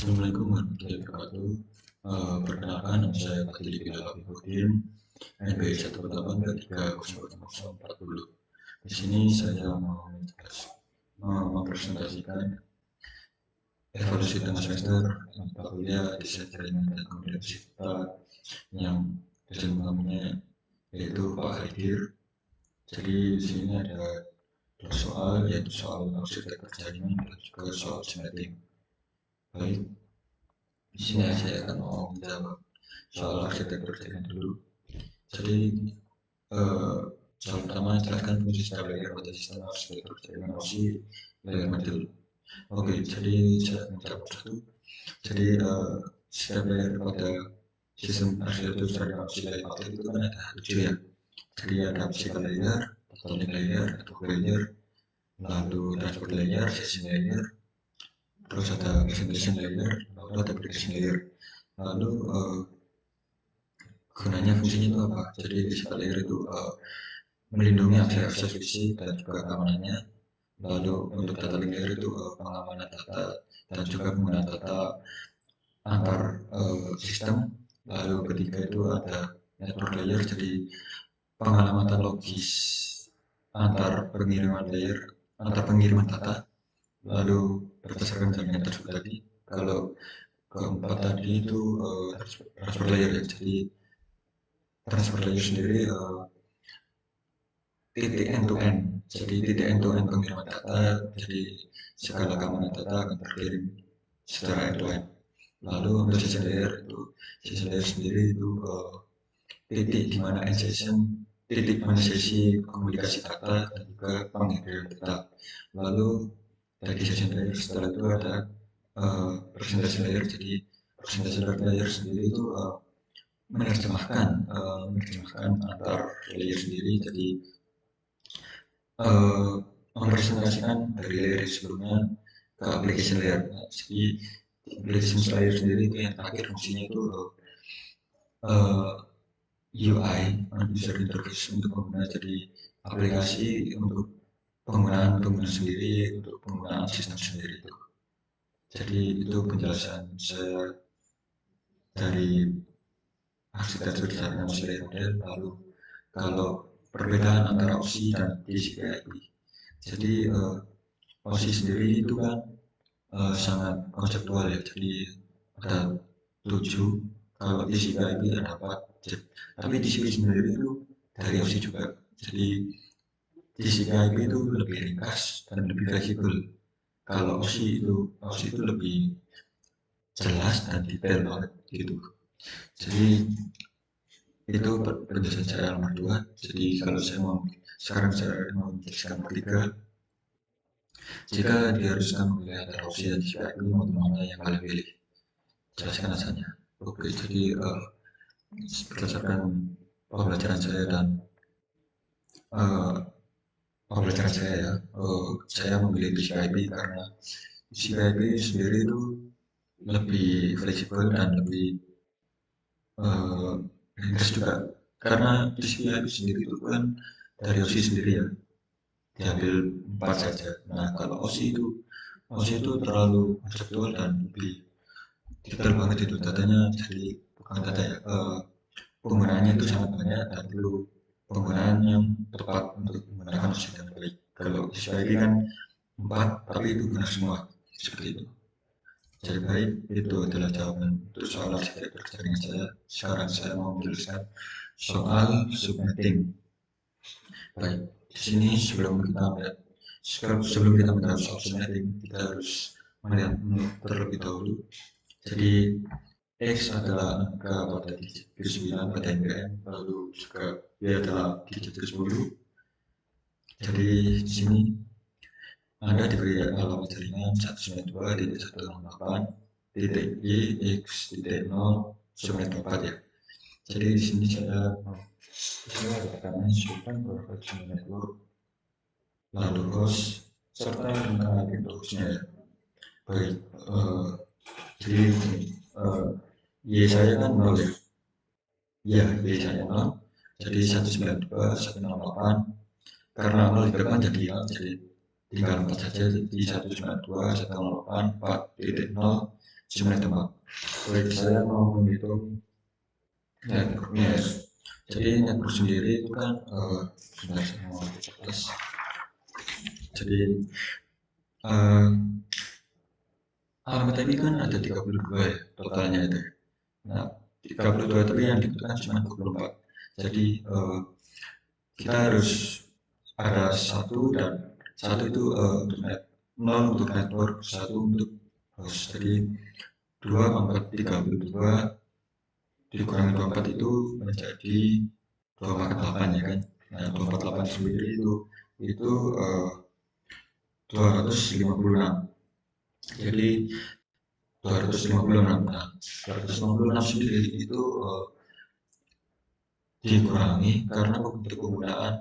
Assalamualaikum warahmatullahi wabarakatuh. Perkenalkan, nama saya Fatili Bilal Afifuddin, NPI 188330040. Di sini saya mau mempresentasikan evaluasi tengah semester mata kuliah desain jaringan dan kemudian peserta yang dosen mengambilnya yaitu Pak Haidir. Jadi di sini ada dua soal, yaitu soal arsitektur jaringan dan juga soal setting. Baik, di sini saya akan mau menjawab soal arsitektur jaringan dulu. Jadi soal pertama, jelaskan fungsi setiap layer pada sistem arsitektur jaringan OSI layer model. Oke, jadi saya menjawab satu. Jadi setiap layer pada sistem arsitektur jaringan OSI layer model itu kan ada 7 ya. Jadi ada physical layer, photonic layer, network layer, lalu transport layer, session layer, terus ada presentation layer, lalu ada application layer. Lalu gunanya fungsinya itu apa? Jadi physical layer itu melindungi akses fisik dan juga keamanannya. Lalu untuk data link layer itu pengamanan data dan juga penggunaan data antar sistem. Lalu ketiga itu ada network layer, jadi pengalamatan logis antar pengiriman data. Lalu berdasarkan jaringan tersebut tadi. Kalau keempat tadi itu transfer layer ya. Jadi transfer layer sendiri titik end to end. Jadi titik end to end pengiriman data. Jadi segala keamanan data akan terkirim secara end to end. Lalu untuk session layer sendiri itu titik di mana end session, titik mana sesi komunikasi data dan juga pengiriman data. Lalu dari session layer setelah itu ada presentation layer. Jadi presentation layer sendiri itu menerjemahkan antar layer sendiri. Jadi mempresentasikan dari layer sebelumnya ke application layer. Jadi application layer sendiri itu yang terakhir fungsinya itu UI, user interface untuk pengguna. Jadi aplikasi untuk penggunaan sendiri, untuk penggunaan sistem sendiri itu. Jadi itu penjelasan saya dari arsitektur jaringan layer model. Lalu kalau perbedaan antara OSI dan TCP/IP. Jadi OSI sendiri itu kan sangat konseptual ya. Jadi ada 7. Kalau TCP/IP ada 4. Tapi TCP sendiri itu dari OSI juga. Jadi TCP/IP itu lebih ringkas dan lebih fleksibel. Kalau OSI itu lebih jelas dan detail banget gitu. Jadi itu penjelasan saya nomor 2. Jadi kalau sekarang saya mau menjelaskan ketiga. Jika diharuskan memilih antara OSI dan TCP/IP, mana yang kalian pilih? Jelaskan alasannya. Oke, jadi berdasarkan pembelajaran saya dan saya memilih TCP/IP karena TCP/IP sendiri itu lebih fleksibel dan lebih ringkas juga. Karena TCP/IP sendiri itu kan dari OSI sendiri ya, diambil 4 saja. Nah kalau OSI itu terlalu konseptual dan lebih detail banget itu datanya. Jadi bukan data ya, penggunaannya itu sangat banyak dan perlu penggunaan yang tepat untuk menggunakan OSI yang baik. Kalau TCP/IP kan 4 tapi itu benar semua seperti itu. Jadi baik, itu adalah jawaban untuk soal arsitektur jaringan saya. Sekarang saya mau menjelaskan soal subnetting. Baik, di sini sebelum kita menjawab soal subnetting, kita harus melihat terlebih dahulu. Jadi X adalah angka pada digit ke-9 pada NPM, lalu juga Y adalah digit ke-10. Jadi di sini Anda diberi alamat jaringan 192.168.y/x.0 ya. Jadi di sini saya ada tekanan super professional network, lalu host serta angka IP hostnya ya. Baik, jadi Y saya kan 0 ya. Ya, Y saya 0. Jadi 192.168. Karena 0 di depan jadi 0, jadi tinggal 4 saja. Jadi 192.168.4.0 subnet tempat. Baik, saya mau menghitung networknya ya. Jadi network sendiri itu kan sebentar saya mau tes. Jadi alamat IP kan ada 32 ya totalnya itu. Nah, 32 tapi yang dibutuhkan cuma 24. Jadi kita harus ada satu dan satu itu untuk net, 0 untuk network, satu untuk host. Jadi 2 pangkat 32 dikurangi 24 itu menjadi 2 pangkat 8 ya kan. Nah, 248 sendiri itu 256. Jadi 256. Nah, 256 sendiri itu dikurangi karena untuk penggunaan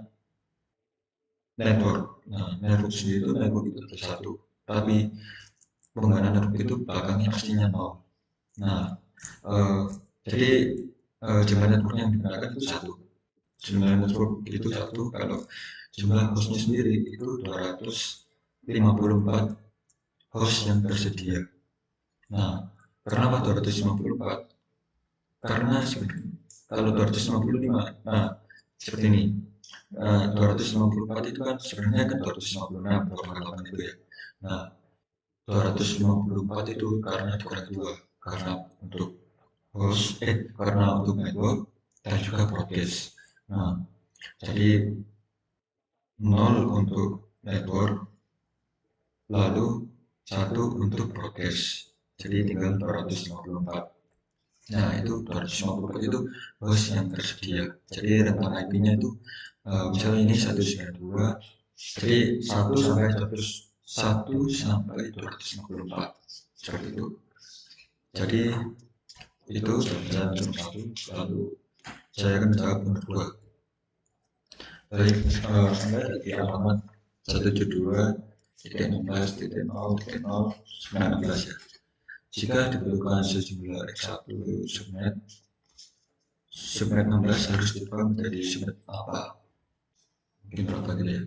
network. Nah, network sendiri itu network itu bersatu, tapi penggunaan network itu belakangnya pastinya 0. Nah, jadi jumlah network yang digunakan itu satu. Jumlah network itu satu, kalau jumlah hostnya sendiri itu 254 host yang tersedia. Nah, kenapa 254? Karena kalau 255, nah seperti ini. 254 itu kan sebenarnya kan 256 248 itu ya. Nah, 254 itu karena dikurangi 2, karena untuk host, karena untuk network dan juga broadcast. Nah, jadi 0 untuk network, lalu 1 untuk broadcast. Jadi tinggal 254. Nah, itu 254 itu host yang tersedia. Jadi rentang IP-nya itu misalnya ini 192, jadi 1 sampai 254 seperti itu. Jadi itu saya nomor 1, lalu saya akan menjawab nomor 2. Baik, Anda di alamat 172.16.0.0.16 ya. Jika dibutuhkan sejumlah X1 subnet 16 harus diubah menjadi subnet apa? Mungkin berapa gitu ya.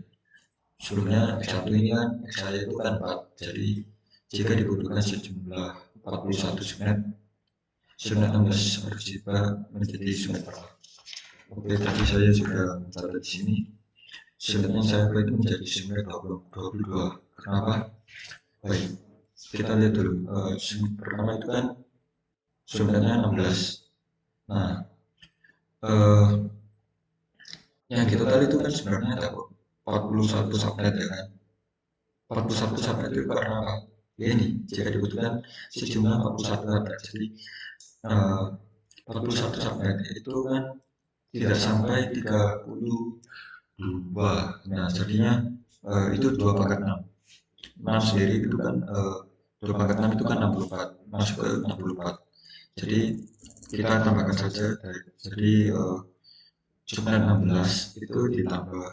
Sebelumnya X1 ini kan X saya itu kan 4. Jadi jika dibutuhkan sejumlah 41 subnet 16 harus diubah menjadi subnet berapa? Oke, tadi saya sudah mencatat di sini. Subnet yang saya ubah itu menjadi subnet 22. Kenapa? Baik, kita lihat dulu. Subnet pertama itu kan subnetnya 16. Nah, yang kita tahu itu kan sebenarnya ada 41 subnet ya kan. 41 subnet itu karena apa? Ini jika dibutuhkan sejumlah 41 subnet. Jadi 41 subnet itu kan tidak sampai 32. Nah, jadinya itu 2 pangkat 6. 6 sendiri itu kan 2 pangkat 6 itu kan 64, masuk ke 64. Jadi kita tambahkan saja jadi subnet 16 itu ditambah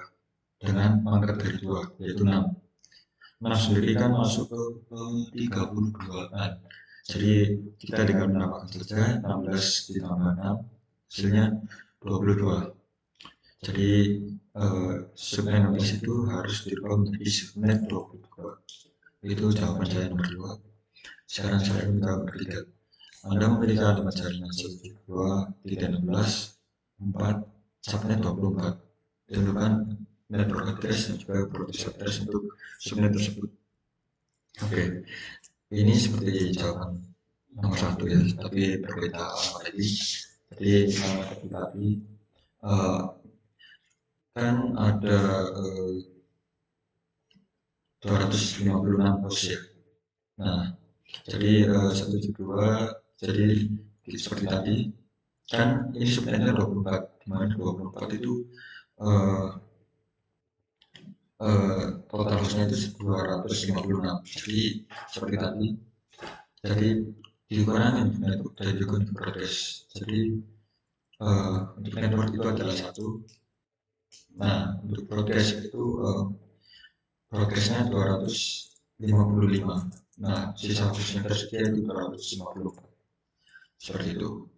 dengan pangkat dari 2 yaitu 6. 6 sendiri kan masuk ke 32 kan. Jadi kita tinggal menambahkan saja 16 ditambah 6 hasilnya 22. Jadi subnet 16 itu harus dirubah menjadi subnet 22. Itu jawaban saya nomor 2. Sekarang saya minta nomor 3. Anda memiliki alamat jaringan 1.2.16 4 subnet 24. Tentukan network address dan juga broadcast address untuk subnet tersebut. Oke, ini seperti jawaban nomor 1 ya, tapi berbeda alamat tadi. Jadi tadi kan ada 256 host ya. Nah, jadi 172, jadi seperti tadi kan ini subnetnya 24, dimana 24 itu total hostnya itu 256. Jadi seperti tadi, jadi dikurangi network dan juga untuk broadcast. Jadi untuk network itu adalah 1. Nah, untuk broadcast itu broadcastnya 255. Nah, sisa host yang tersedia itu 254. Seperti itu.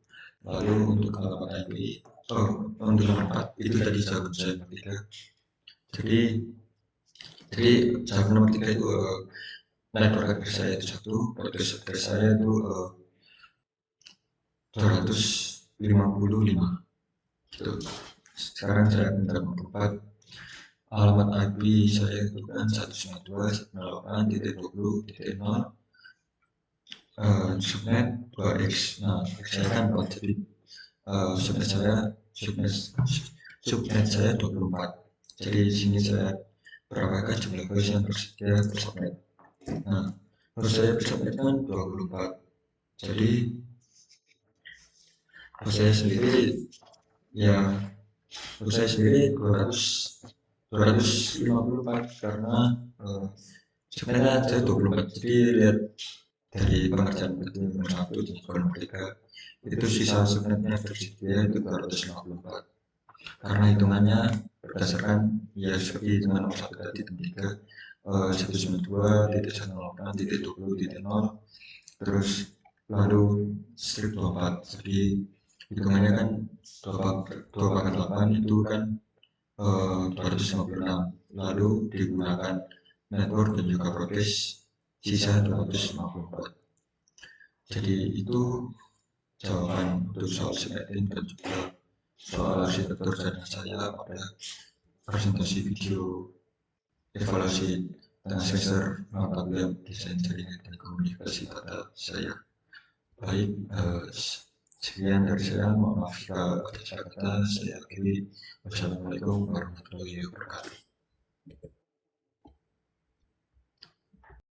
Lalu untuk alamat IP, untuk alamat 4 itu tadi jawaban saya nomor 3. Jadi jawaban nomor 3 itu network hacker saya itu 1, podcast address saya itu 255 gitu. Sekarang saya minta 4, alamat IP saya itu kan 192.168.20.0, subnet 2x. Nah, saya kan 4, jadi subnet saya 24. Jadi di sini saya berapakah jumlah host yang tersedia bersubnet. Nah, host saya bersubnet kan 24. Jadi host saya sendiri ya host saya sendiri 254 karena sebenarnya saya 24. Jadi lihat dari pengerjaan nomor 1 dan nomor 3 itu sisa subnetnya tersedia itu 254 karena hitungannya berdasarkan ya seperti hitungan nomor 1 tadi dan 3, 192.168.20.0 terus lalu strip 24. Jadi hitungannya kan 2/8 itu kan 256, lalu digunakan network dan juga broadcast sisa 254. Jadi itu jawaban untuk soal subnetting dan juga soal arsitektur jaringan saya pada presentasi video evaluasi tengah semester mata kuliah desain jaringan dan komunikasi data saya. Baik, sekian dari saya. Mohon maaf jika ada salah kata. Saya akhiri. Wassalamualaikum warahmatullahi wabarakatuh.